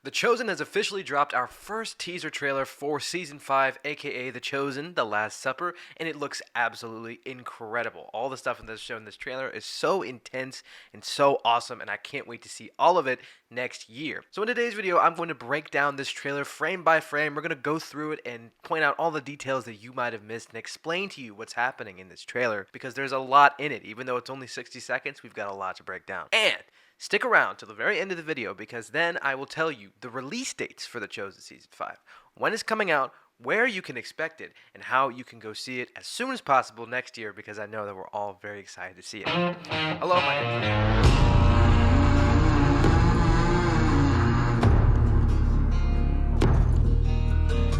The Chosen has officially dropped our first teaser trailer for Season 5, aka The Chosen, The Last Supper, and it looks absolutely incredible. All the stuff that's shown in this trailer is so intense and so awesome, and I can't wait to see all of it next year. So in today's video, I'm going to break down this trailer frame by frame. We're going to go through it and point out all the details that you might have missed and explain to you what's happening in this trailer, because there's a lot in it. Even though it's only 60 seconds, we've got a lot to break down. And stick around till the very end of the video, because then I will tell you the release dates for The Chosen Season 5, when it's coming out, where you can expect it, and how you can go see it as soon as possible next year, because I know that we're all very excited to see it. Hello, my name is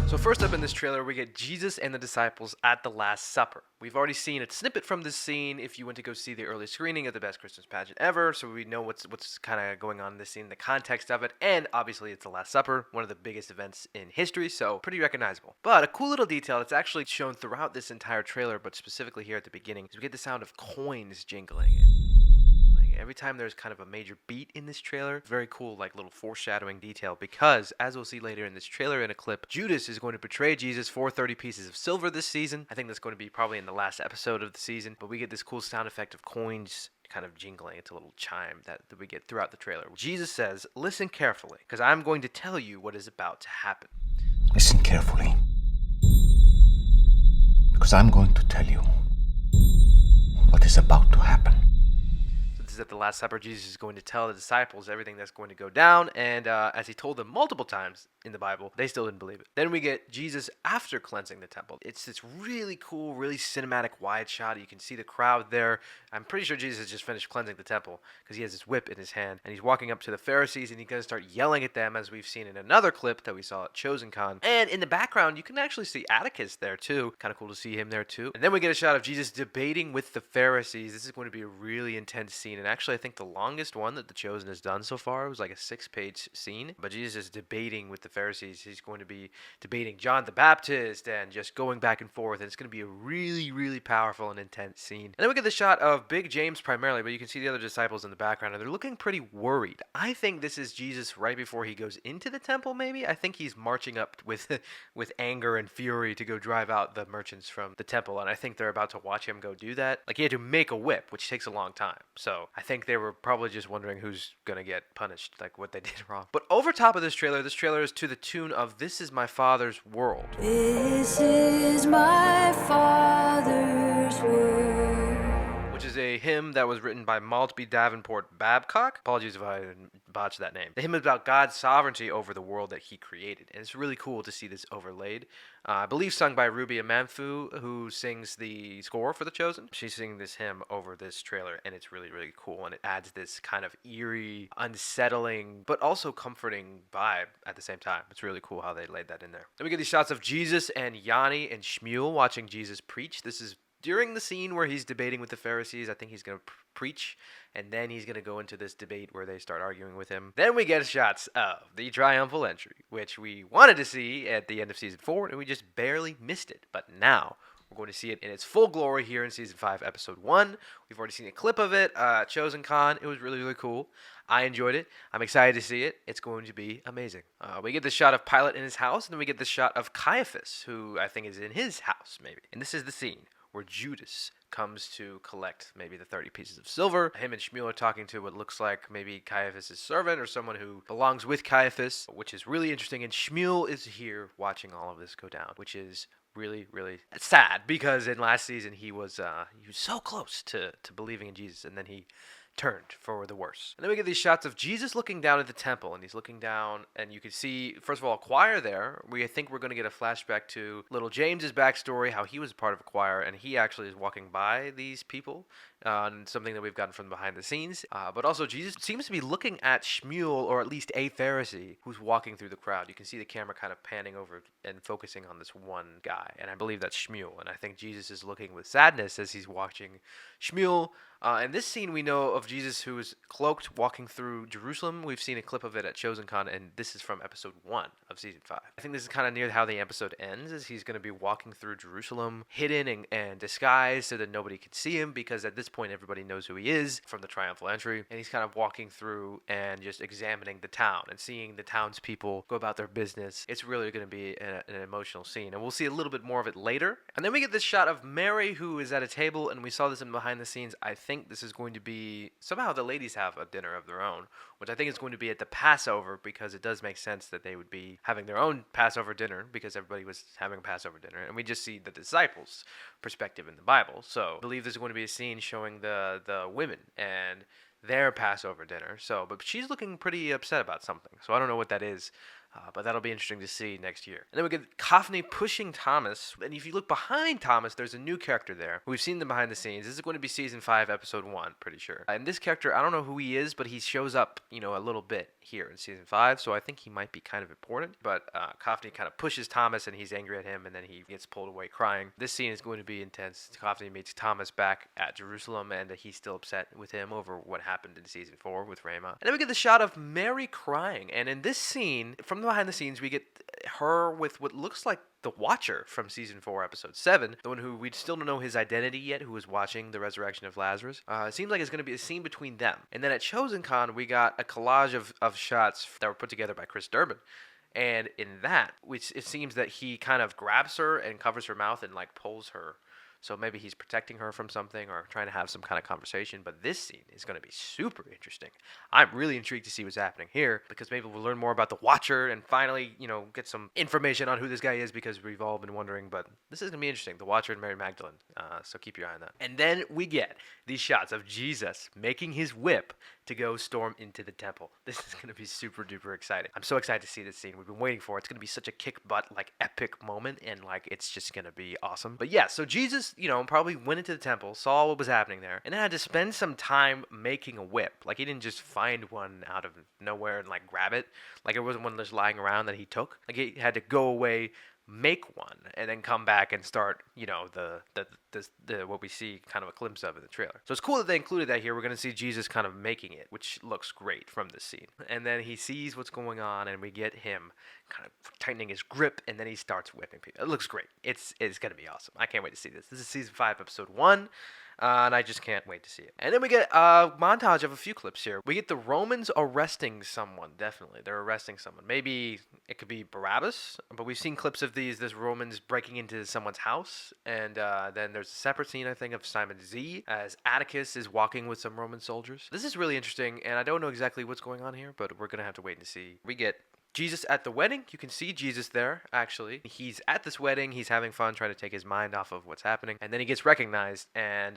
So first up in this trailer, we get Jesus and the disciples at the Last Supper. We've already seen a snippet from this scene if you went to go see the early screening of the Best Christmas Pageant Ever, so we know what's kind of going on in this scene, the context of it, and obviously it's the Last Supper, one of the biggest events in history, so pretty recognizable. But a cool little detail that's actually shown throughout this entire trailer, but specifically here at the beginning, is we get the sound of coins jingling. Every time there's kind of a major beat in this trailer, very cool, like little foreshadowing detail, because as we'll see later in this trailer in a clip, Judas is going to betray Jesus for 30 pieces of silver this season. I think that's going to be probably in the last episode of the season, but we get this cool sound effect of coins kind of jingling. It's a little chime that we get throughout the trailer. Jesus says, "Listen carefully, because I'm going to tell you what is about to happen." Listen carefully, because I'm going to tell you what is about to happen. At the Last Supper, Jesus is going to tell the disciples everything that's going to go down, and as he told them multiple times in the Bible, they still didn't believe it. Then we get Jesus after cleansing the temple. It's this really cool, really cinematic wide shot. You can see the crowd there. I'm pretty sure Jesus has just finished cleansing the temple, because he has this whip in his hand, and he's walking up to the Pharisees, and he's going to start yelling at them, as we've seen in another clip that we saw at Chosen Con. And in the background, you can actually see Atticus there too. Kind of cool to see him there too. And then we get a shot of Jesus debating with the Pharisees. This is going to be a really intense scene, and actually I think the longest one that The Chosen has done so far was like a 6-page scene. But Jesus is debating with the Pharisees. He's going to be debating John the Baptist and just going back and forth, and it's going to be a really, really powerful and intense scene. And then we get the shot of Big James primarily, but you can see the other disciples in the background, and they're looking pretty worried. I think this is Jesus right before he goes into the temple, maybe. I think he's marching up with anger and fury to go drive out the merchants from the temple, and I think they're about to watch him go do that. Like, he had to make a whip, which takes a long time. So I think they were probably just wondering who's gonna get punished, like what they did wrong. But over top of this trailer is to the tune of "This Is My Father's World." This is my Father's world. Which is a hymn that was written by Maltby Davenport Babcock. Apologies if I botched that name. The hymn is about God's sovereignty over the world that he created. And it's really cool to see this overlaid. I believe sung by Ruby Amanfu, who sings the score for The Chosen. She's singing this hymn over this trailer, and it's really, really cool. And it adds this kind of eerie, unsettling, but also comforting vibe at the same time. It's really cool how they laid that in there. Then we get these shots of Jesus and Yanni and Shmuel watching Jesus preach. This is during the scene where he's debating with the Pharisees. I think he's going to preach, and then he's going to go into this debate where they start arguing with him. Then we get shots of the triumphal entry, which we wanted to see at the end of Season 4, and we just barely missed it. But now we're going to see it in its full glory here in Season 5, Episode 1. We've already seen a clip of it, Chosen Con. It was really, really cool. I enjoyed it. I'm excited to see it. It's going to be amazing. We get the shot of Pilate in his house, and then we get the shot of Caiaphas, who I think is in his house, maybe. And this is the scene where Judas comes to collect maybe the 30 pieces of silver. Him and Shmuel are talking to what looks like maybe Caiaphas' servant or someone who belongs with Caiaphas, which is really interesting. And Shmuel is here watching all of this go down, which is really, really sad, because in last season he was so close to believing in Jesus, and then he turned for the worse. And then we get these shots of Jesus looking down at the temple, and he's looking down, and you can see, first of all, a choir there. I think we're going to get a flashback to little James's backstory, how he was part of a choir, and he actually is walking by these people, and something that we've gotten from behind the scenes. But also, Jesus seems to be looking at Shmuel, or at least a Pharisee, who's walking through the crowd. You can see the camera kind of panning over and focusing on this one guy, and I believe that's Shmuel. And I think Jesus is looking with sadness as he's watching Shmuel. In this scene, we know of Jesus who is cloaked walking through Jerusalem. We've seen a clip of it at Chosen Con, and this is from Episode 1 of Season 5. I think this is kind of near how the episode ends, as he's going to be walking through Jerusalem, hidden and disguised so that nobody can see him, because at this this point, everybody knows who he is from the triumphal entry, and he's kind of walking through and just examining the town and seeing the townspeople go about their business. It's really going to be an emotional scene, and we'll see a little bit more of it later. And then we get this shot of Mary, who is at a table, and we saw this in behind the scenes. I think this is going to be somehow the ladies have a dinner of their own, which I think is going to be at the Passover, because it does make sense that they would be having their own Passover dinner because everybody was having a Passover dinner, and we just see the disciples' perspective in the Bible. So I believe there's going to be a scene showing the women and their Passover dinner. So, but she's looking pretty upset about something. So I don't know what that is. But that'll be interesting to see next year. And then we get Coffney pushing Thomas. And if you look behind Thomas, there's a new character there. We've seen them behind the scenes. This is going to be season 5, episode 1, pretty sure. And this character, I don't know who he is, but he shows up, a little bit here in season 5. So I think he might be kind of important. But Coffney kind of pushes Thomas, and he's angry at him, and then he gets pulled away crying. This scene is going to be intense. Coffney meets Thomas back at Jerusalem, and he's still upset with him over what happened in season 4 with Rama. And then we get the shot of Mary crying. And in this scene, from behind the scenes, we get her with what looks like the Watcher from season 4, episode 7, the one who we still don't know his identity yet, who was watching the resurrection of Lazarus. It seems like it's going to be a scene between them. And then at Chosen Con, we got a collage of shots that were put together by Chris Durbin. And in that, it seems that he kind of grabs her and covers her mouth and like pulls her. So maybe he's protecting her from something or trying to have some kind of conversation. But this scene is going to be super interesting. I'm really intrigued to see what's happening here, because maybe we'll learn more about the Watcher and finally, get some information on who this guy is, because we've all been wondering. But this is going to be interesting. The Watcher and Mary Magdalene. So keep your eye on that. And then we get these shots of Jesus making his whip to go storm into the temple. This is going to be super duper exciting. I'm so excited to see this scene. We've been waiting for it. It's going to be such a kick butt, epic moment, and it's just going to be awesome. But yeah, so Jesus, probably went into the temple, saw what was happening there, and then had to spend some time making a whip. He didn't just find one out of nowhere and grab it. It wasn't one just lying around that he took. He had to go away, make one, and then come back and start, the what we see kind of a glimpse of in the trailer. So it's cool that they included that here. We're going to see Jesus kind of making it, which looks great from this scene. And then he sees what's going on, and we get him kind of tightening his grip, and then he starts whipping people. It looks great. It's going to be awesome. I can't wait to see this. This is season 5, episode 1. And I just can't wait to see it. And then we get a montage of a few clips here. We get the Romans arresting someone, definitely. They're arresting someone. Maybe it could be Barabbas, but we've seen clips of this Romans breaking into someone's house. And then there's a separate scene, I think, of Simon Z as Atticus is walking with some Roman soldiers. This is really interesting, and I don't know exactly what's going on here, but we're going to have to wait and see. We get Jesus at the wedding. You can see Jesus there, actually. He's at this wedding. He's having fun, trying to take his mind off of what's happening. And then he gets recognized, and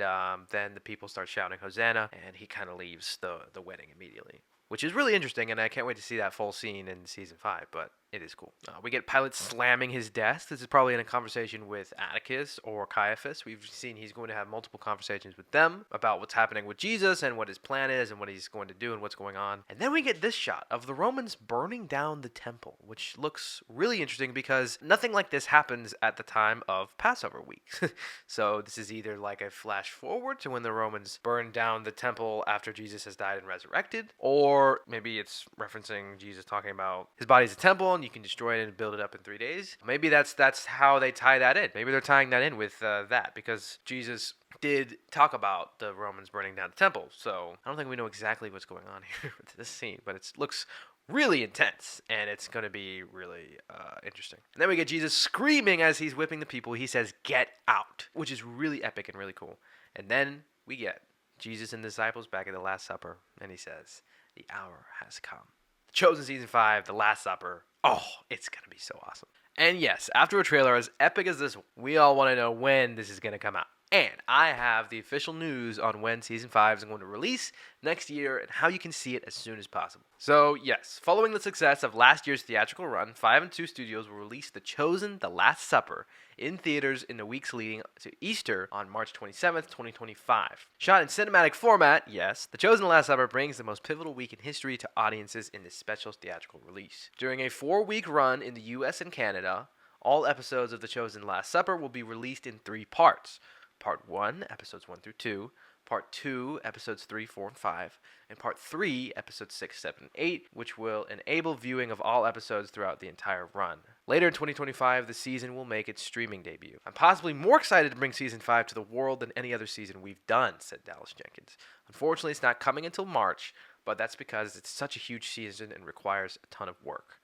then the people start shouting Hosanna, and he kind of leaves the wedding immediately, which is really interesting, and I can't wait to see that full scene in season 5, but it is cool. We get Pilate slamming his desk. This is probably in a conversation with Atticus or Caiaphas. We've seen he's going to have multiple conversations with them about what's happening with Jesus and what his plan is and what he's going to do and what's going on. And then we get this shot of the Romans burning down the temple, which looks really interesting because nothing like this happens at the time of Passover week. So this is either a flash forward to when the Romans burned down the temple after Jesus has died and resurrected, or maybe it's referencing Jesus talking about his body's a temple and you can destroy it and build it up in 3 days. Maybe that's how they tie that in. Maybe they're tying that in with that, because Jesus did talk about the Romans burning down the temple. So I don't think we know exactly what's going on here with this scene, but it looks really intense, and it's going to be really interesting. And then we get Jesus screaming as he's whipping the people. He says, "Get out," which is really epic and really cool. And then we get Jesus and the disciples back at the Last Supper, and he says, "The hour has come." Chosen season 5, The Last Supper. Oh, it's going to be so awesome. And yes, after a trailer as epic as this, we all want to know when this is going to come out. And I have the official news on when Season 5 is going to release next year and how you can see it as soon as possible. So yes, following the success of last year's theatrical run, 5 and 2 Studios will release The Chosen, The Last Supper in theaters in the weeks leading to Easter on March 27th, 2025. Shot in cinematic format, yes, The Chosen, The Last Supper brings the most pivotal week in history to audiences in this special theatrical release. During a 4-week run in the US and Canada, all episodes of The Chosen, Last Supper will be released in 3 parts. Part 1, episodes 1 through 2, Part 2, episodes 3, 4, and 5, and Part 3, episodes 6, 7, and 8, which will enable viewing of all episodes throughout the entire run. Later in 2025, the season will make its streaming debut. I'm possibly more excited to bring Season 5 to the world than any other season we've done, said Dallas Jenkins. Unfortunately, it's not coming until March, but that's because it's such a huge season and requires a ton of work.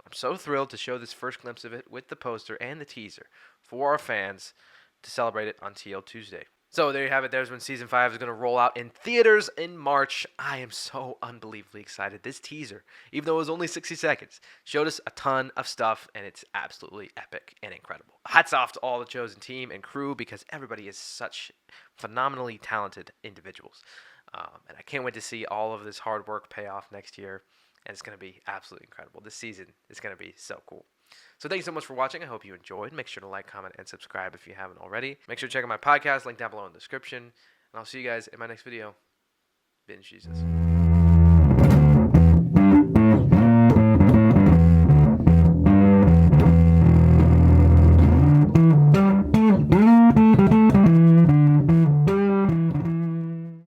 I'm so thrilled to show this first glimpse of it with the poster and the teaser for our fans to celebrate it on TL Tuesday. So there you have it. There's when Season 5 is going to roll out in theaters in March. I am so unbelievably excited. This teaser, even though it was only 60 seconds, showed us a ton of stuff, and it's absolutely epic and incredible. Hats off to all the Chosen team and crew because everybody is such phenomenally talented individuals. And I can't wait to see all of this hard work pay off next year, and it's going to be absolutely incredible. This season is going to be so cool. So thank you so much for watching. I hope you enjoyed. Make sure to like, comment, and subscribe if you haven't already. Make sure to check out my podcast, link down below in the description. And I'll see you guys in my next video. Binge Jesus.